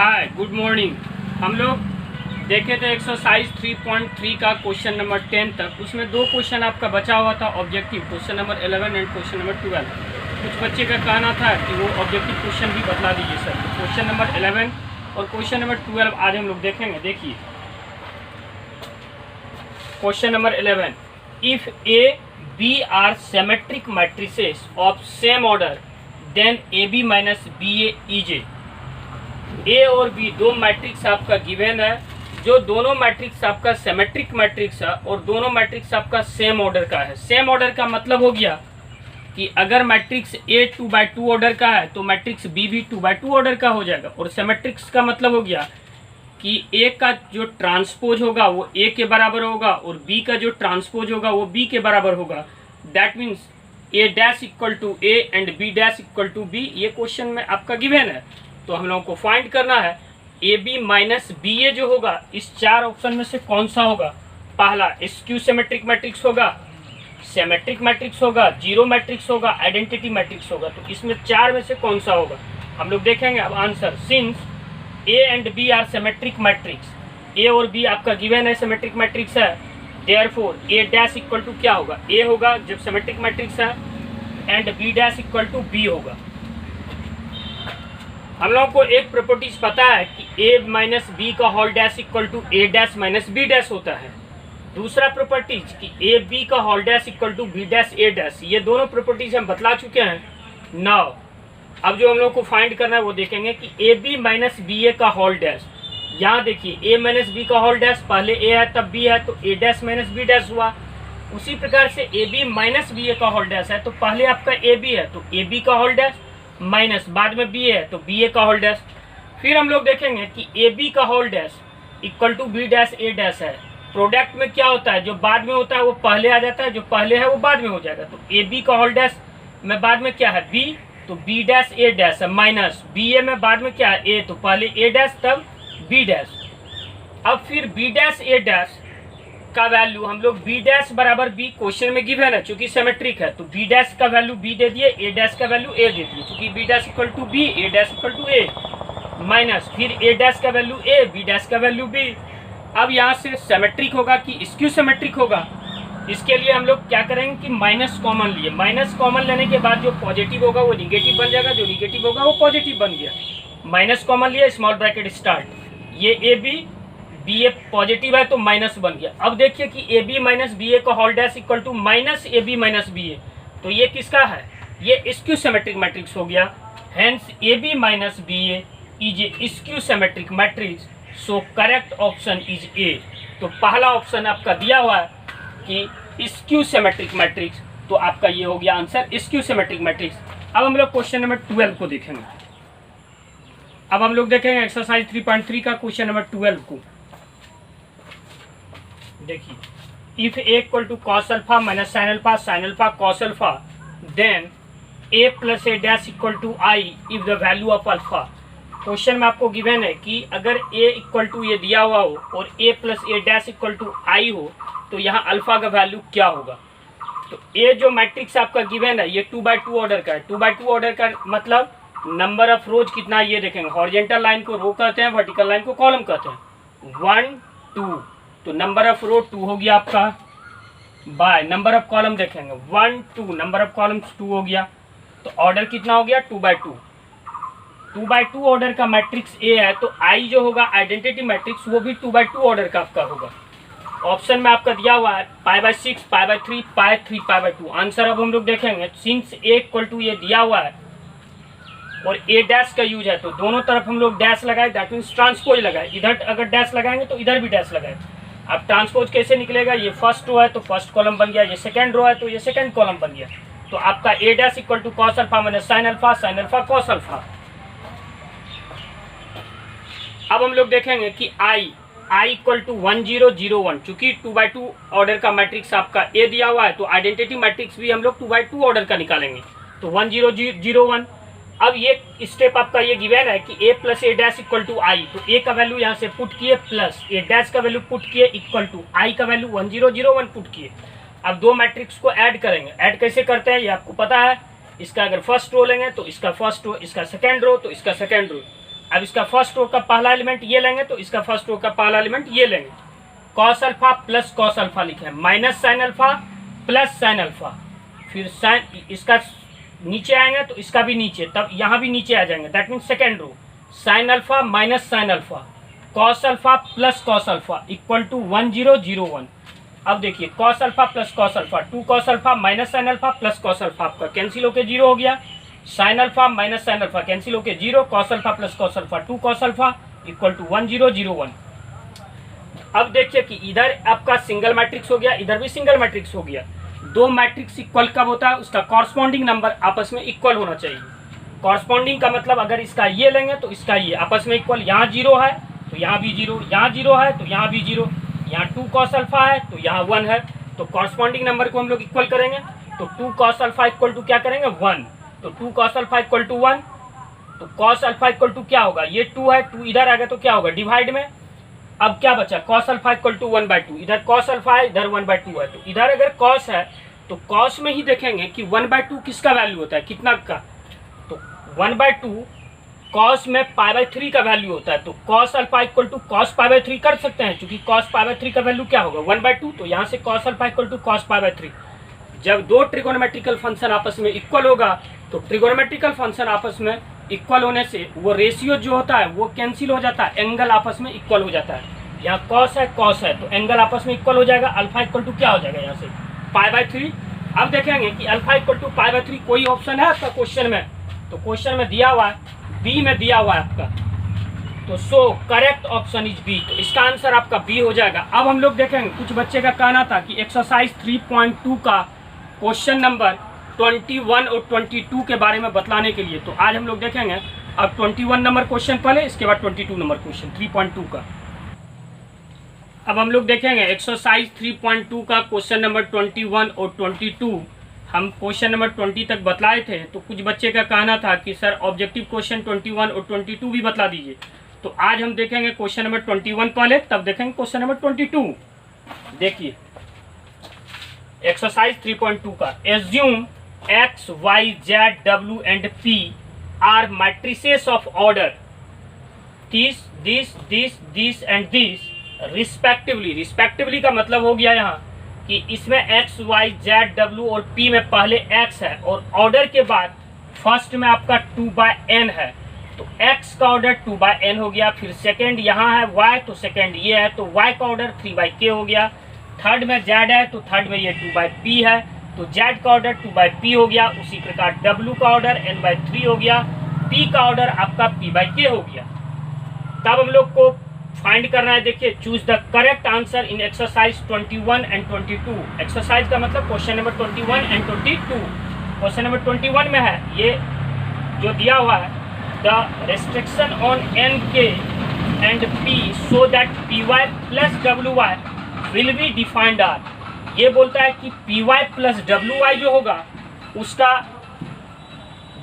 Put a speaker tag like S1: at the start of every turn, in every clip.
S1: Hi good morning. हम लोग देखे थे एक्सरसाइज 3.3 का क्वेश्चन नंबर 10 तक। उसमें दो क्वेश्चन आपका बचा हुआ था objective, question number 11 and question number 12। कुछ बच्चे का कहना था कि वो ऑब्जेक्टिव क्वेश्चन भी बतला दीजिए सर। तो क्वेश्चन नंबर 11 और क्वेश्चन नंबर 12 आज हम लोग देखेंगे। देखिए question number 11, if A B are symmetric matrices of same order then A B minus B A is A और बी दो मैट्रिक्स आपका गिवन है, जो दोनों मैट्रिक्स आपका सिमेट्रिक मैट्रिक्स है और दोनों मैट्रिक्स आपका सेम ऑर्डर का है। सेम ऑर्डर का मतलब हो गया कि अगर मैट्रिक्स ए 2/2 ऑर्डर का है तो मैट्रिक्स बी भी 2/2 ऑर्डर का हो जाएगा। और सिमेट्रिक्स का मतलब हो गया कि ए का जो ट्रांसपोज होगा वो ए के बराबर होगा और बी का जो ट्रांसपोज होगा वो बी के बराबर होगा। That means A dash equal to A and B dash equal to B. ये क्वेश्चन में आपका गिवन है, तो हम लोगों को फाइंड करना है ए बी माइनस बी ए जो होगा इस चार ऑप्शन में से कौन सा होगा। पहला स्क्यू सिमेट्रिक मैट्रिक्स होगा, सिमेट्रिक मैट्रिक्स होगा, जीरो मैट्रिक्स होगा, आइडेंटिटी मैट्रिक्स होगा। तो इसमें चार में से कौन सा होगा हम लोग देखेंगे। अब answer, since A and B are symmetric matrix, A और बी आपका गिवन है सिमेट्रिक मैट्रिक्स है, therefore A dash equal to क्या होगा, ए होगा जब सिमेट्रिक मैट्रिक्स है, and B dash equal to B होगा। हम लोगों को एक प्रॉपर्टीज पता है कि ए माइनस बी का whole dash equal to A dash minus B dash होता है। दूसरा प्रॉपर्टीज कि ए बी का whole dash equal to B dash A dash, ये दोनों प्रॉपर्टीज हम बतला चुके हैं। नाउ अब जो हम लोग को फाइंड करना है वो देखेंगे कि A B minus B A का होल डैश। यहाँ देखिए ए माइनस बी का होल डैश, पहले ए है तब बी है तो ए डैश माइनस बी डैश हुआ। उसी प्रकार से ए बी माइनस बी ए का होल डैश है तो पहले आपका ए बी है तो ए बी का होल डैश माइनस बाद में बी है तो बी ए का होल डैश। फिर हम लोग देखेंगे कि ए बी का whole dash equal to B dash A dash है। प्रोडक्ट में क्या होता है, जो बाद में होता है वो पहले आ जाता है, जो पहले है वो बाद में हो जाएगा। तो ए बी का होल डैश में बाद में क्या है बी, तो बी डैश ए डैश है, माइनस बी ए में बाद में क्या है ए, तो पहले ए डैश तब बी डैश। अब फिर बी डैश ए डैश का वैल्यू हम लोग बी डैश बराबर बी क्वेश्चन में गिवन है, चूंकि सिमेट्रिक है तो बी डैश का वैल्यू बी दे दिए, ए डैश का वैल्यू ए दे दिए, क्योंकि B dash equal to B, A dash equal to A, minus फिर ए डैश का वैल्यू ए, बी डैश का वैल्यू बी। अब यहाँ से सिमेट्रिक होगा कि स्क्यू सिमेट्रिक होगा, इसके लिए हम लोग क्या करेंगे कि माइनस कॉमन लिए। माइनस कॉमन लेने के बाद जो पॉजिटिव होगा वो निगेटिव बन जाएगा, जो निगेटिव होगा वो पॉजिटिव बन गया। माइनस कॉमन लिया, स्मॉल ब्रैकेट स्टार्ट, ये A B B A positive है तो माइनस बन गया। अब देखिए कि A B minus B A का whole dash equal to minus A B minus B A, तो ये किसका है, ये स्क्यू सिमेट्रिक मैट्रिक्स हो गया। Hence A B minus B A is a skew symmetric matrix, so correct option is A. तो पहला ऑप्शन आपका दिया हुआ है कि स्क्यू सिमेट्रिक मैट्रिक्स, तो आपका ये हो गया आंसर स्क्यू सिमेट्रिक मैट्रिक्स। अब हम लोग क्वेश्चन नंबर 12 को देखेंगे। अब हम लोग देखेंगे एक्सरसाइज 3.3 का क्वेश्चन नंबर 12 को। देखिए, if A equal to cos alpha minus sine alpha cos alpha then A plus A dash equal to I if the value of alpha. Question में आपको गिवन है कि अगर ए इक्वल टू ये दिया हुआ हो और A plus A dash equal to I हो तो यहाँ अल्फा का वैल्यू क्या होगा। तो ए जो मैट्रिक्स आपका गिवन है ये 2/2 ऑर्डर का है। 2/2 ऑर्डर का मतलब नंबर ऑफ रोज कितना, ये देखेंगे हॉरिजॉन्टल लाइन को रो कहते हैं, वर्टिकल लाइन को कॉलम कहते हैं। 1 2, तो नंबर ऑफ रो 2 हो गया आपका, बाय नंबर ऑफ कॉलम देखेंगे 1 2, नंबर ऑफ कॉलम्स 2 हो गया, तो ऑर्डर कितना हो गया 2/2। 2/2 ऑर्डर का मैट्रिक्स ए है तो आई जो होगा आइडेंटिटी मैट्रिक्स वो भी 2/2 ऑर्डर का आपका होगा। ऑप्शन में आपका दिया हुआ है π/6, π/3, π/3, π/2। आंसर अब हम लोग देखेंगे, सिंस ए इक्वल टू ये दिया हुआ है और ए डैश का यूज है तो दोनों तरफ हम लोग डैश लगाए, दैट मीन्स ट्रांसपोज लगाए। इधर अगर डैश लगाएंगे तो इधर भी डैश लगाए। अब ट्रांसपोज कैसे निकलेगा, ये फर्स्ट रो है तो फर्स्ट कॉलम बन गया, ये सेकंड रो है तो ये सेकंड कॉलम बन गया। तो आपका A dash equal to cos alpha minus sine alpha cos alpha. अब हम लोग देखेंगे कि आई इक्वल टू 1 0 0 1, चूंकि 2/2 ऑर्डर का मैट्रिक्स आपका ए दिया हुआ है तो आइडेंटिटी मैट्रिक्स भी हम लोग 2/2 ऑर्डर का निकालेंगे, तो 1 0 0 1। अब ये स्टेप आपका ये गिवन है कि A plus A dash equal to I, तो ए का वैल्यू यहाँ से पुट किए प्लस ए डैश का वैल्यू पुट किए इक्वल टू आई का वैल्यू 1 0 0 1 पुट किए। अब दो मैट्रिक्स को ऐड करेंगे, ऐड कैसे करते हैं ये आपको पता है। इसका अगर फर्स्ट रो लेंगे तो इसका फर्स्ट रो, इसका सेकेंड रो तो इसका सेकेंड रो, अब इसका फर्स्ट रो का पहला एलिमेंट ये लेंगे तो इसका फर्स्ट रो का पहला एलिमेंट ये लेंगे। Cos alpha plus cos alpha लिखे हैं, minus sine alpha plus sine alpha, फिर साइन इसका नीचे आएंगे तो इसका भी नीचे, तब यहाँ भी नीचे आ जाएंगे, that means second row sine alpha minus sine alpha cos alpha plus cos alpha equal to 1001। अब देखिए cos alpha plus cos alpha 2 cos alpha minus sine alpha plus cos alpha आपका कैंसिल होकर 0 हो गया, sine alpha minus sine alpha cancel होकर 0, cos alpha plus cos alpha 2 cos alpha equal to 1001। अब देखिए कि इधर आपका सिंगल मैट्रिक्स हो गया, इधर भी सिंगल मैट्रिक्स हो गया। दो मैट्रिक्स इक्वल कब होता है, उसका कॉरस्पॉन्डिंग नंबर आपस में इक्वल होना चाहिए। कॉरस्पॉन्डिंग का मतलब अगर इसका ये लेंगे तो इसका ये आपस में इक्वल, यहाँ 0 है तो यहाँ भी 0, यहाँ 0 है तो यहाँ भी 0, यहाँ 2 कॉस अल्फा है तो यहाँ 1 है, तो कॉरस्पॉन्डिंग नंबर को हम लोग इक्वल करेंगे। तो 2 कॉस अल्फा इक्वल टू क्या करेंगे 1, तो 2 कॉस अल्फा इक्वल टू 1, तो कॉस अल्फा इक्वल टू क्या होगा, ये 2 है, 2 इधर आ गया तो क्या होगा डिवाइड में। अब क्या बचा कॉस अल्फा इक्वल टू 1/2, इधर कॉस अल्फा है इधर 1/2 है, तो इधर अगर कॉस है तो कॉस में ही देखेंगे कि 1/2 किसका वैल्यू होता है, कितना का, तो 1/2 कॉस में π/3 का वैल्यू होता है, तो cos alpha equal to cos π/3 कर सकते हैं, क्योंकि कॉस π/3 का वैल्यू क्या होगा 1/2, तो यहाँ से cos alpha equal to cos π/3। जब दो ट्रिगोनोमेट्रिकल फंक्शन आपस में इक्वल होगा तो ट्रिगोनोमेट्रिकल फंक्शन आपस में इक्वल होने से वो रेशियो जो होता है वो कैंसिल हो जाता है, एंगल आपस में इक्वल हो जाता है। यहाँ कॉस है तो एंगल आपस में इक्वल हो जाएगा, अल्फा इक्वल टू क्या हो जाएगा यहाँ से π/3। अब देखेंगे कि अल्फा इक्वल टू π/3 कोई ऑप्शन है आपका क्वेश्चन में, तो क्वेश्चन में दिया हुआ है बी में दिया हुआ है आपका, तो so correct option is B, तो इसका आंसर आपका बी हो जाएगा। अब हम लोग देखेंगे कुछ बच्चे का कहना था कि एक्सरसाइज 3.2 का क्वेश्चन नंबर 21 और 22 के बारे में बतलाने के लिए, तो आज हम लोग देखेंगे अब 21 नंबर क्वेश्चन पहले, इसके बाद 22 नंबर क्वेश्चन 3.2 का। अब हम लोग देखेंगे एक्सरसाइज 3.2 का क्वेश्चन नंबर 21 और 22। हम क्वेश्चन नंबर 20 तक बतलाए थे, तो कुछ बच्चे का कहना था कि सर ऑब्जेक्टिव क्वेश्चन 21 और 22 भी बतला दीजिए, तो आज हम देखेंगे क्वेश्चन नंबर 21 पहले, तब देखेंगे क्वेश्चन नंबर 22। देखिए एक्सरसाइज 3.2 का, assume x, y, z, w and p are matrices of order this and this respectively। Respectively का मतलब हो गया यहाँ कि इसमें x, y, z, w और p में पहले x है और ऑर्डर के बाद फर्स्ट में आपका 2/n है, तो x का ऑर्डर 2/n हो गया, फिर सेकेंड यहाँ है y तो सेकेंड ये है तो y का ऑर्डर 3/k हो गया, थर्ड में z है तो थर्ड में ये 2/p है तो z का ऑर्डर 2/p हो गया, उसी प्रकार w का ऑर्डर n/3 हो गया, p का ऑर्डर आपका p/k हो गया। तब हम लोग को फाइंड करना है, देखिए choose the correct answer in exercise 21 and 22। Exercise का मतलब क्वेश्चन नंबर 21 एंड 22। क्वेश्चन नंबर 21 में है ये जो दिया हुआ है, the restriction on nk and p so that py plus wy will be defined are. ये बोलता है कि py प्लस wy जो होगा उसका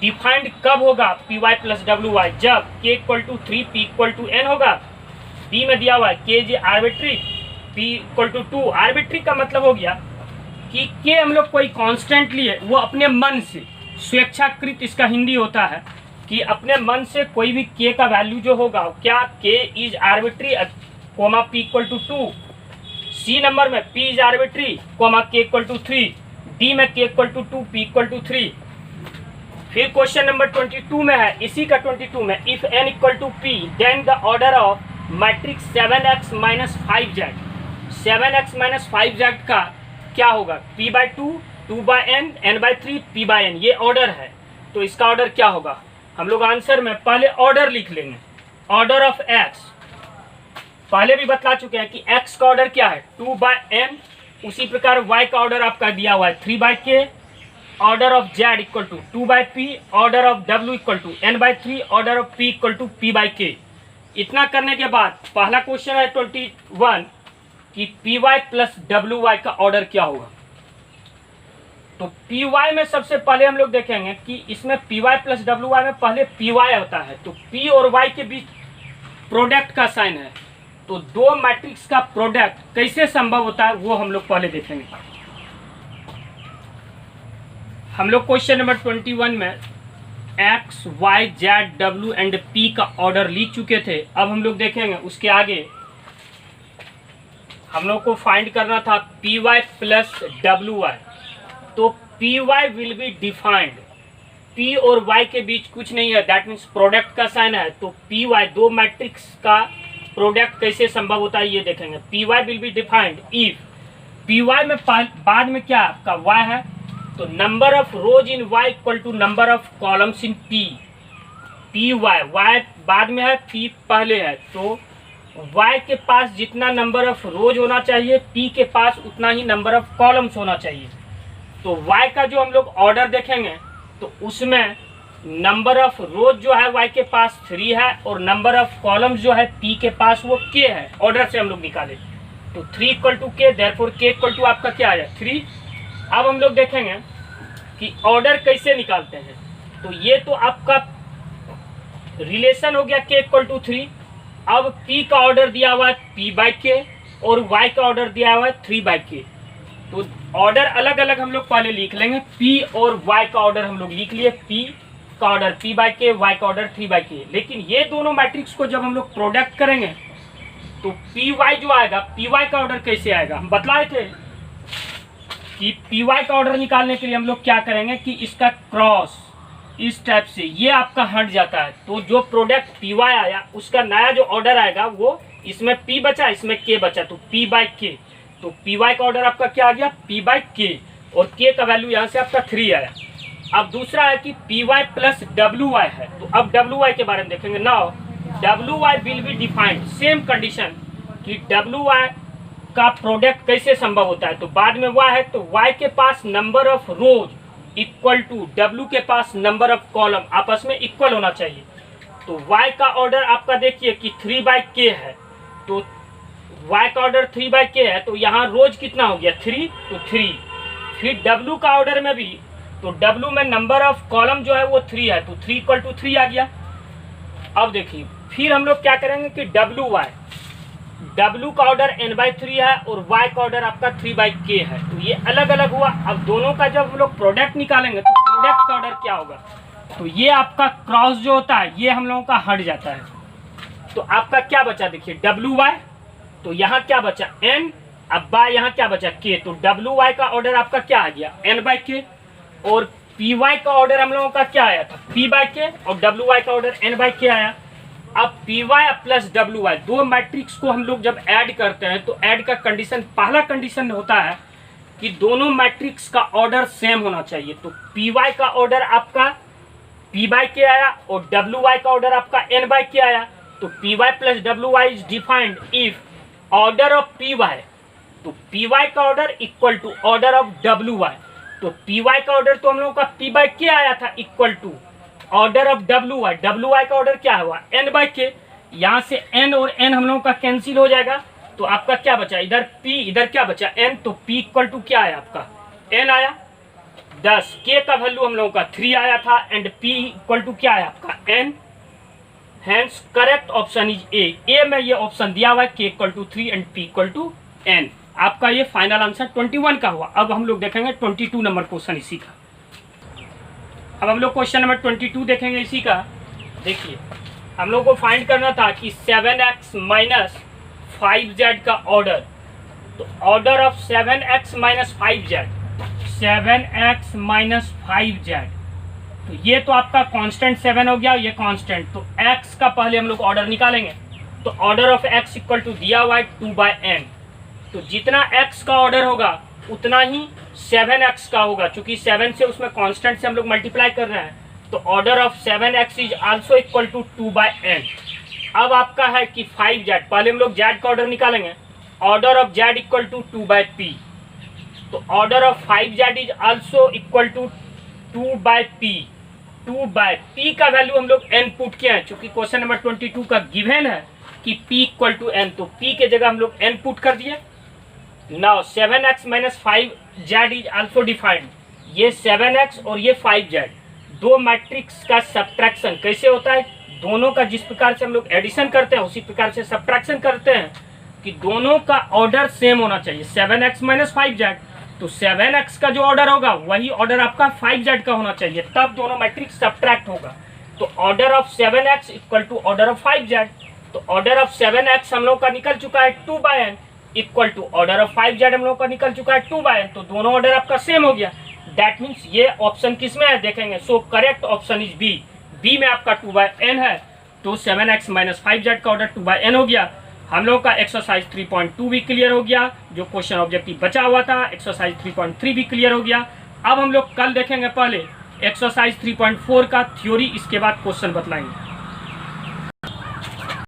S1: डिफाइंड कब होगा, py प्लस wy जब k equal to 3 p equal to n होगा। बी में दिया हुआ है k is arbitrary, p equal to 2। Arbitrary का मतलब हो गया कि k हम लोग कोई कांस्टेंट लिए, वो अपने मन से स्वेच्छाकृत, इसका हिंदी होता है कि अपने मन से कोई भी k का वैल्यू जो होगा क्या k is arbitrary comma p equal to 2। C number में p is arbitrary comma k equal to 3, D में k equal to 2 p equal to 3। फिर क्वेश्चन नंबर 22 में है, इसी का 22 में, if n equal to p then the order of matrix 7x minus 5z। 7x minus 5z का क्या होगा p/2 2/n n/3 p/n, ये ऑर्डर है, तो इसका ऑर्डर क्या होगा। हम लोग आंसर में पहले ऑर्डर लिख लेंगे, ऑर्डर ऑफ x पहले भी बतला चुके हैं कि x का ऑर्डर क्या है 2/n, उसी प्रकार y का ऑर्डर आपका दिया हुआ है 3/k, order of z equal to 2/p, order of w equal to n/3, order of p equal to p/k। इतना करने के बाद पहला क्वेश्चन है 21 कि py प्लस wy का ऑर्डर क्या होगा। तो py में सबसे पहले हम लोग देखेंगे कि इसमें py प्लस wy में पहले py होता है, तो p और y के बीच प्रोडक्ट का साइन है, तो दो मैट्रिक्स का प्रोडक्ट कैसे संभव होता है वो हम लोग पहले देखेंगे। हम लोग क्वेश्चन नंबर 21 में X Y Z W and P का ऑर्डर लिख चुके थे। अब हम लोग देखेंगे उसके आगे हम लोग को फाइंड करना था P Y plus W Y. तो P Y will be defined, P और वाई के बीच कुछ नहीं है, दैट मीन्स प्रोडक्ट का साइन है। तो पी वाई दो मैट्रिक्स का प्रोडक्ट कैसे संभव होता है ये देखेंगे। P Y will be defined if P Y में बाद में क्या आपका वाई है, तो number of rows in Y equal to number of columns in P. P Y Y बाद में है, पी पहले है, तो वाई के पास जितना नंबर ऑफ रोज होना चाहिए पी के पास उतना ही नंबर ऑफ कॉलम्स होना चाहिए। तो वाई का जो हम लोग ऑर्डर देखेंगे तो उसमें नंबर ऑफ रोज जो है वाई के पास 3 है और नंबर ऑफ कॉलम्स जो है पी के पास वो के है। ऑर्डर से हम लोग निकाले तो 3 इक्वल टू के, देयरफॉर के इक्वल टू आपका क्या आया 3। अब हम लोग देखेंगे कि ऑर्डर कैसे निकालते हैं। तो ये तो आपका रिलेशन हो गया के इक्वल टू 3। अब पी का ऑर्डर दिया हुआ है पी बाई के और वाई का ऑर्डर दिया हुआ है 3 बाई के। तो ऑर्डर अलग अलग हम लोग पहले लिख लेंगे। पी और वाई का ऑर्डर हम लोग लिख लिए, पी का ऑर्डर पी बाई के, वाई का ऑर्डर 3 बाई के। लेकिन ये दोनों मैट्रिक्स को जब हम लोग प्रोडक्ट करेंगे तो पी वाई जो आएगा, पी वाई का ऑर्डर कैसे आएगा, हम बतलाए थे कि पी वाई का ऑर्डर निकालने के लिए हम लोग क्या करेंगे कि इसका क्रॉस इस टाइप से ये आपका हट जाता है। तो जो प्रोडक्ट पी वाई आया उसका नया जो ऑर्डर आएगा वो इसमें पी बचा, इसमें के बचा, तो पी बाई के। तो पी वाई का ऑर्डर आपका क्या आ गया पी बाई के, और के का वैल्यू यहाँ से आपका 3 आया। अब दूसरा है कि P Y plus W Y है। तो अब डब्ल्यू वाई के बारे में देखेंगे। Now W Y will be defined, same condition कि डब्ल्यू वाई का प्रोडक्ट कैसे संभव होता है। तो बाद में वाई है तो वाई के पास number of rows equal to W के पास नंबर ऑफ कॉलम, आपस में इक्वल होना चाहिए। तो वाई का ऑर्डर आपका देखिए कि 3 बाई के है, तो वाई का ऑर्डर 3 बाई के है, तो यहाँ रोज कितना हो गया 3, तो 3। फिर डब्ल्यू का ऑर्डर में भी, तो डब्ल्यू में नंबर ऑफ कॉलम जो है वो 3 है, तो 3 इक्वल टू 3 आ गया। अब देखिए फिर हम लोग क्या करेंगे कि डब्ल्यू का ऑर्डर n बाई 3 है और y का ऑर्डर आपका 3 बाई के है। तो ये अलग अलग हुआ। अब दोनों का जब हम लोग प्रोडक्ट निकालेंगे तो प्रोडक्ट का ऑर्डर क्या होगा, तो ये आपका क्रॉस जो होता है ये हम लोगों का हट जाता है। तो आपका क्या बचा देखिए डब्ल्यू वाई, तो यहाँ क्या बचा n, अब बाय यहाँ क्या बचा के। तो डब्ल्यू वाई का ऑर्डर आपका क्या आ गया n बाई के, और पी वाई का ऑर्डर हम लोगों का क्या आया था पी बाई के, और डब्ल्यू वाई का ऑर्डर n बाई के आया। अब P Y plus W Y दो मैट्रिक्स को हम लोग जब ऐड करते हैं तो ऐड का कंडीशन, पहला कंडीशन होता है कि दोनों मैट्रिक्स का ऑर्डर सेम होना चाहिए। तो पी वाई का ऑर्डर आपका पी बाई के आया और डब्ल्यू वाई का ऑर्डर आपका n बाई के आया। तो P Y plus W Y is defined if order of P Y, तो पी वाई का order equal to order of W Y. तो पी वाई का ऑर्डर तो हम लोगों का पी बाई के आया था equal to order of W Y का ऑर्डर क्या हुआ n बाई के। यहाँ से n और n हम लोगों का कैंसिल हो जाएगा, तो आपका क्या बचा इधर p, इधर क्या बचा n, तो p इक्वल टू क्या आया आपका n आया 10, k का वैल्यू हम लोगों का 3 आया था एंड p इक्वल टू क्या आया आपका n। Hence correct option is A में ये ऑप्शन दिया हुआ है k equal to 3 and p equal to n। आपका ये फाइनल आंसर 21 का हुआ। अब हम लोग देखेंगे 22 नंबर क्वेश्चन इसी का। अब हम लोग क्वेश्चन नंबर 22 देखेंगे इसी का। देखिए हम लोग को फाइंड करना था कि 7x माइनस 5z का ऑर्डर, तो order of 7x minus 5z, 7x minus 5z, तो ये तो आपका कांस्टेंट 7 हो गया, ये कांस्टेंट। तो x का पहले हम लोग ऑर्डर निकालेंगे। तो order of x equal to दिया हुआ है 2 बाई n, तो जितना x का ऑर्डर होगा उतना ही 7x का होगा, क्योंकि 7 से उसमें कांस्टेंट से हम लोग मल्टीप्लाई कर रहे हैं। तो order of 7x is also equal to 2 by n। अब आपका है कि 5z, पहले हम लोग z का ऑर्डर निकालेंगे। Order of z equal to 2 by p, तो order of 5z is also equal to 2 by p। 2 by p का वैल्यू हम लोग n पुट किए हैं, चूंकि क्वेश्चन नंबर 22 का गिवन है कि p इक्वल टू n, तो p के जगह हम लोग n पुट कर दिए। Now 7x minus 5z is also defined, ये 7x और ये 5z दो मैट्रिक्स का सब्ट्रैक्शन कैसे होता है, दोनों का जिस प्रकार से हम लोग एडिशन करते हैं उसी प्रकार से सब्ट्रैक्शन करते हैं कि दोनों का ऑर्डर सेम होना चाहिए। 7x माइनस 5z तो 7x का जो ऑर्डर होगा वही ऑर्डर आपका 5z का होना चाहिए, तब दोनों मैट्रिक्स सब्ट्रैक्ट होगा। तो order of 7x equal to order of 5z, तो ऑर्डर ऑफ 7x हम लोग का निकल चुका है 2/n equal to order of 5z हम लोग का निकल चुका है 2/n, तो दोनों ऑर्डर आपका सेम हो गया। दैट मीन्स ये ऑप्शन किस में है देखेंगे, so correct option is B, B में आपका 2/n है, तो 7x माइनस 5z का ऑर्डर 2/n हो गया। हम लोग का एक्सरसाइज 3.2 भी क्लियर हो गया, जो क्वेश्चन ऑब्जेक्टिव बचा हुआ था एक्सरसाइज 3.3 भी क्लियर हो गया। अब हम लोग कल देखेंगे पहले एक्सरसाइज 3.4 का थ्योरी, इसके बाद क्वेश्चन बतलाएंगे।